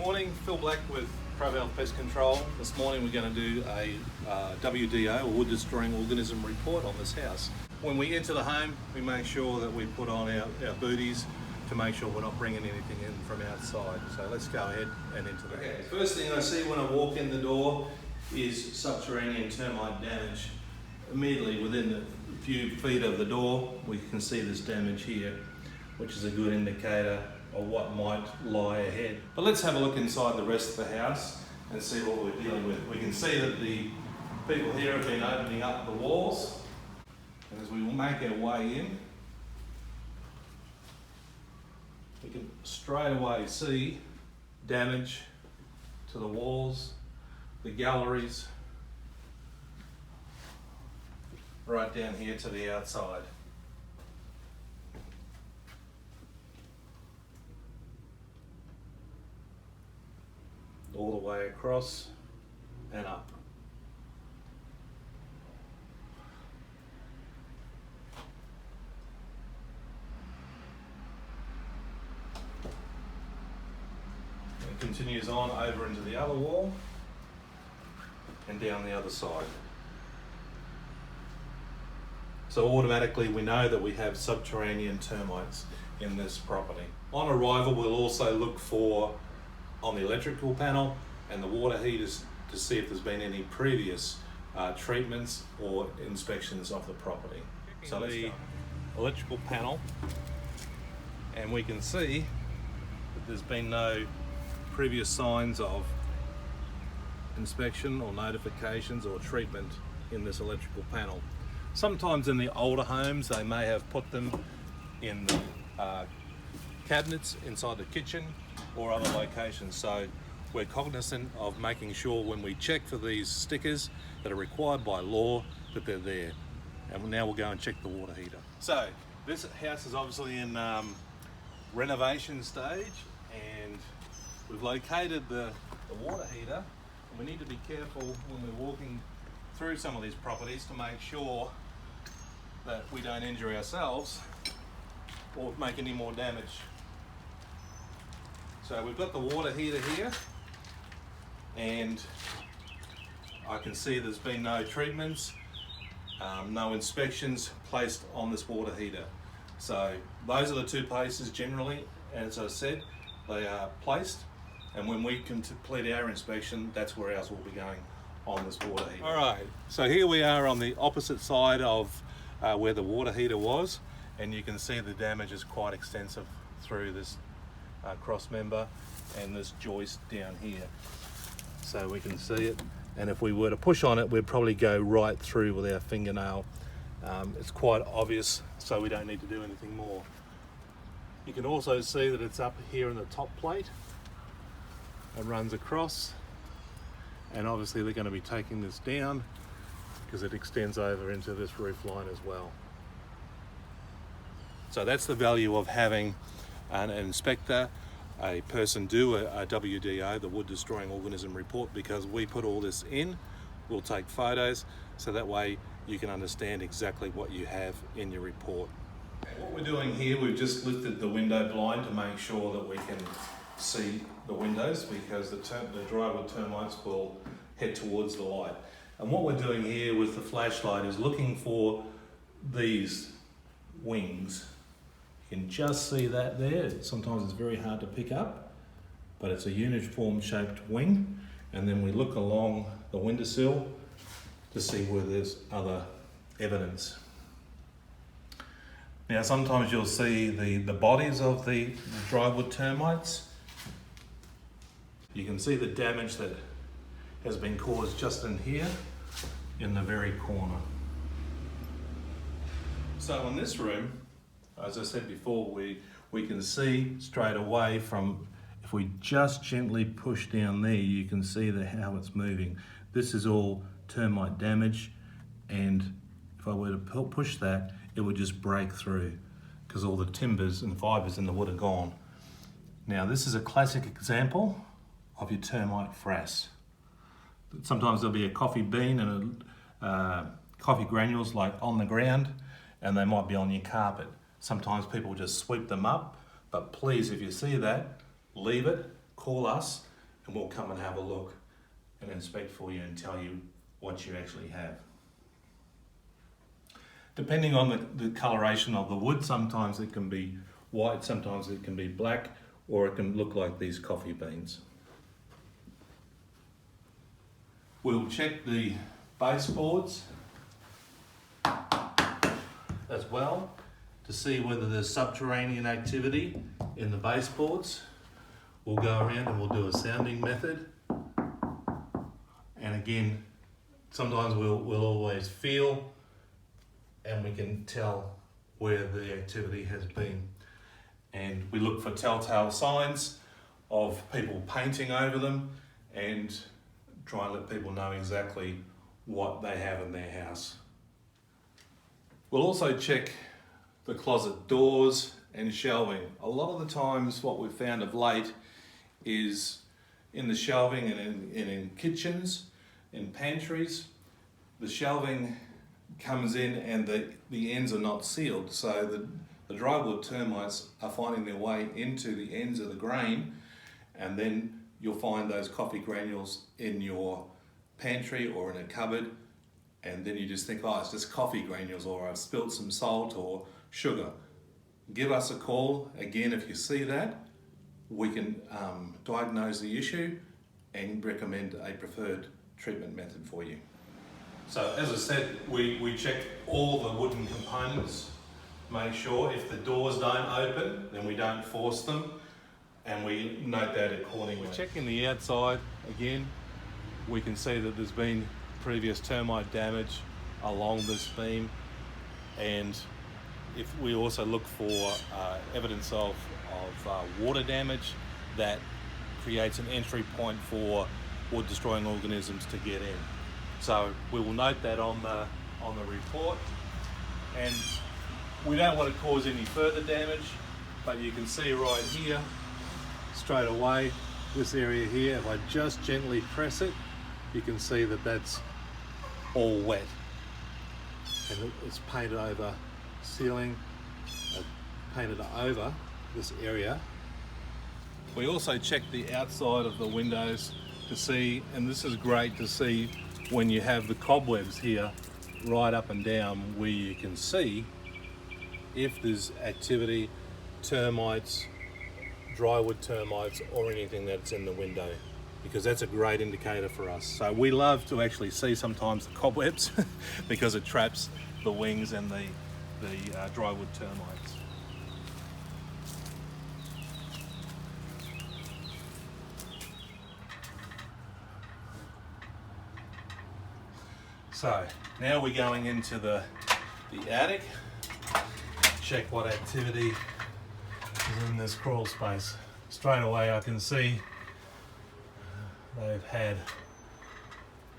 Morning, Phil Black with Pest Control. This morning we're going to do a WDO, or wood destroying organism report on this house. When we enter the home, we make sure that we put on our booties to make sure we're not bringing anything in from outside. So let's go ahead and enter the house. First thing I see when I walk in the door is subterranean termite damage. Immediately within a few feet of the door, we can see this damage here, which is a good indicator of what might lie ahead. But let's have a look inside the rest of the house and see what we're dealing with. We can see that the people here have been opening up the walls, and as we make our way in, we can straight away see damage to the walls, the galleries, right down here to the outside. All the way across and up. It continues on over into the other wall and down the other side. So automatically we know that we have subterranean termites in this property. On arrival, we'll also look for on the electrical panel and the water heaters to see if there's been any previous treatments or inspections of the property. So the electrical panel, and we can see that there's been no previous signs of inspection or notifications or treatment in this electrical panel. Sometimes in the older homes they may have put them in the cabinets inside the kitchen or other locations, so we're cognizant of making sure when we check for these stickers that are required by law that they're there. And now we'll go and check the water heater. So this house is obviously in renovation stage, and we've located the water heater, and we need to be careful when we're walking through some of these properties to make sure that we don't injure ourselves or make any more damage. So we've got the water heater here, and I can see there's been no treatments, no inspections placed on this water heater. So those are the two places generally, as I said, they are placed, and when we complete our inspection, that's where ours will be going on this water heater. All right, so here we are on the opposite side of where the water heater was, and you can see the damage is quite extensive through this cross member and this joist down here. So we can see it, and if we were to push on it, we'd probably go right through with our fingernail. It's quite obvious, so we don't need to do anything more. You can also see that it's up here in the top plate. It runs across, and obviously they're going to be taking this down because it extends over into this roof line as well. So that's the value of having an inspector, a person do a WDO, the wood destroying organism report, because we put all this in, we'll take photos, so that way you can understand exactly what you have in your report. What we're doing here, we've just lifted the window blind to make sure that we can see the windows, because the drywood termites will head towards the light. And what we're doing here with the flashlight is looking for these wings. You can just see that there. Sometimes it's very hard to pick up, but it's a uniform shaped wing. And then we look along the windowsill to see where there's other evidence. Now sometimes you'll see the bodies of the drywood termites. You can see the damage that has been caused just in here, in the very corner. So in this room, as I said before, we can see straight away from, if we just gently push down there, you can see how it's moving. This is all termite damage, and if I were to push that, it would just break through because all the timbers and fibres in the wood are gone. Now this is a classic example of your termite frass. Sometimes there'll be a coffee bean and coffee granules like on the ground, and they might be on your carpet. Sometimes people just sweep them up, but please, if you see that, leave it, call us, and we'll come and have a look and inspect for you and tell you what you actually have. Depending on the coloration of the wood, sometimes it can be white, sometimes it can be black, or it can look like these coffee beans. We'll check the baseboards as well to see whether there's subterranean activity in the baseboards. We'll go around and we'll do a sounding method. And again, sometimes we'll always feel and we can tell where the activity has been. And we look for telltale signs of people painting over them and try and let people know exactly what they have in their house. We'll also check the closet doors and shelving. A lot of the times what we've found of late is in the shelving and in kitchens, in pantries, the shelving comes in and the ends are not sealed, so the drywood termites are finding their way into the ends of the grain, and then you'll find those coffee granules in your pantry or in a cupboard, and then you just think, oh, it's just coffee granules, or I've spilled some salt or sugar. Give us a call. Again, if you see that, we can diagnose the issue and recommend a preferred treatment method for you. So as I said, we check all the wooden components, make sure if the doors don't open, then we don't force them, and we note that accordingly. We're checking the outside again. We can see that there's been previous termite damage along this beam, and if we also look for evidence of water damage that creates an entry point for wood destroying organisms to get in. So we will note that on the report, and we don't want to cause any further damage, but you can see right here straight away, this area here, if I just gently press it, you can see that that's all wet, and it's painted over ceiling, painted over this area. We also check the outside of the windows to see, and this is great to see when you have the cobwebs here right up and down, where you can see if there's activity, termites, drywood termites, or anything that's in the window, because that's a great indicator for us. So we love to actually see sometimes the cobwebs because it traps the wings and the drywood termites. So now we're going into the attic, check what activity is in this crawl space. Straight away I can see they've had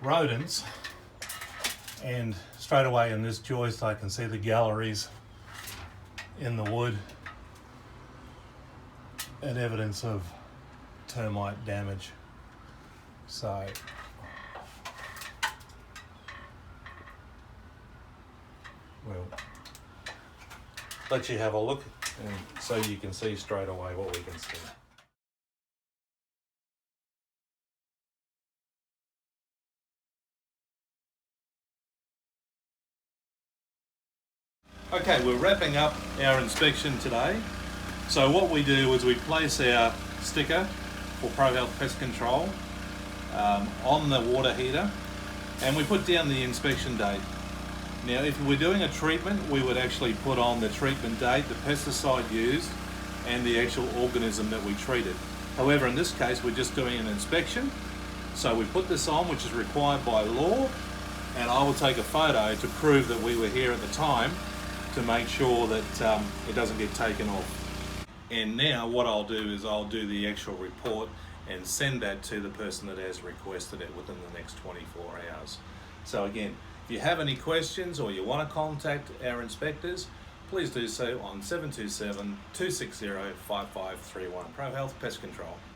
rodents, and straight away in this joist I can see the galleries in the wood and evidence of termite damage. So we'll let you have a look, and so you can see straight away what we can see. Okay, we're wrapping up our inspection today. So what we do is we place our sticker for Pro Health Pest Control on the water heater, and we put down the inspection date. Now, if we're doing a treatment, we would actually put on the treatment date, the pesticide used, and the actual organism that we treated. However, in this case, we're just doing an inspection. So we put this on, which is required by law, and I will take a photo to prove that we were here at the time to make sure that it doesn't get taken off. And now what I'll do is I'll do the actual report and send that to the person that has requested it within the next 24 hours. So again, if you have any questions or you want to contact our inspectors, please do so on 727 260 5531. Pro Health Pest Control.